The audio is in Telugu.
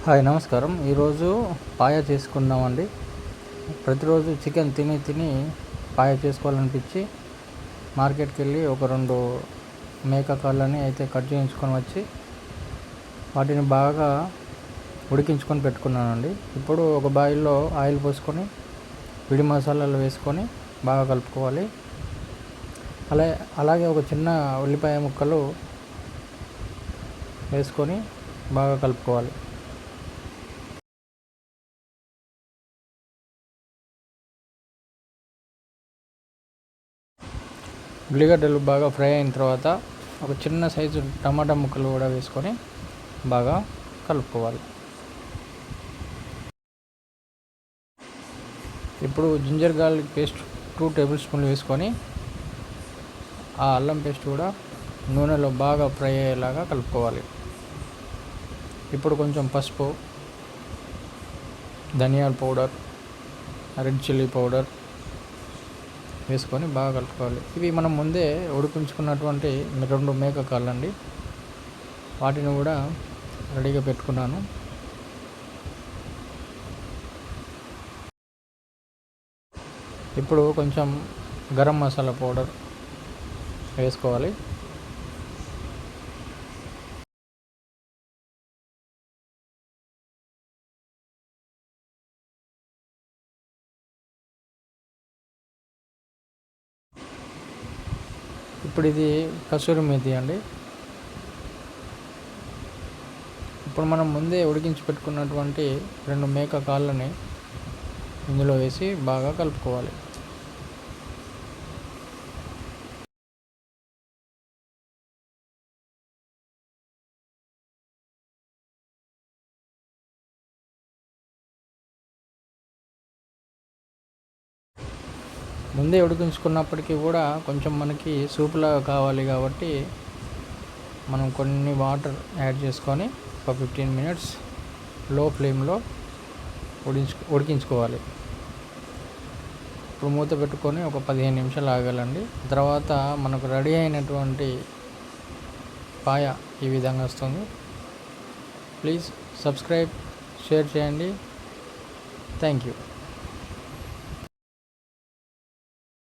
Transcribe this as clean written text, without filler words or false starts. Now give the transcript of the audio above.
హాయ్ నమస్కారం. ఈరోజు పాయ చేసుకుందామండి. ప్రతిరోజు చికెన్ తిని తిని పాయ చేసుకోవాలనిపించి మార్కెట్కి వెళ్ళి ఒక 2 మేక కాళ్ళని అయితే కట్ చేయించుకొని వచ్చి వాటిని బాగా ఉడికించుకొని పెట్టుకున్నానండి. ఇప్పుడు ఒక బాయిల్లో ఆయిల్ పోసుకొని విడి మసాలాలు వేసుకొని బాగా కలుపుకోవాలి. అలాగే ఒక చిన్న ఉల్లిపాయ ముక్కలు వేసుకొని బాగా కలుపుకోవాలి. ఉల్లిగడ్డలు బాగా ఫ్రై అయిన తర్వాత ఒక చిన్న సైజు టమాటా ముక్కలు కూడా వేసుకొని బాగా కలుపుకోవాలి. ఇప్పుడు జింజర్ గార్లిక్ పేస్ట్ 2 టేబుల్ స్పూన్లు వేసుకొని ఆ అల్లం పేస్ట్ కూడా నూనెలో బాగా ఫ్రై అయ్యేలాగా కలుపుకోవాలి. ఇప్పుడు కొంచెం పసుపు, ధనియాల పౌడర్, రెడ్ చిల్లీ పౌడర్ వేసుకొని బాగా కలుపుకోవాలి. ఇవి మనం ముందే ఉడికించుకున్నటువంటి 2 మేక కాళ్ళండి. వాటిని కూడా రెడీగా పెట్టుకున్నాను. ఇప్పుడు కొంచెం గరం మసాలా పౌడర్ వేసుకోవాలి. ఇప్పుడు ఇది కసూరి మేతి అండి. ఇప్పుడు మనం ముందే ఉడికించి పెట్టుకున్నటువంటి 2 మేక కాళ్ళని ఇందులో వేసి బాగా కలుపుకోవాలి. ముందే ఉడికించుకున్నప్పటికీ కూడా కొంచెం మనకి సూపులాగా కావాలి కాబట్టి మనం కొన్ని వాటర్ యాడ్ చేసుకొని ఒక 15 మినిట్స్ లో ఫ్లేమ్లో ఉడికించుకోవాలి. ఇప్పుడు మూత పెట్టుకొని ఒక 15 నిమిషాలు ఆగాలండి. తర్వాత మనకు రెడీ అయినటువంటి పాయ ఈ విధంగా వస్తుంది. ప్లీజ్ సబ్స్క్రైబ్, షేర్ చేయండి. Thank you.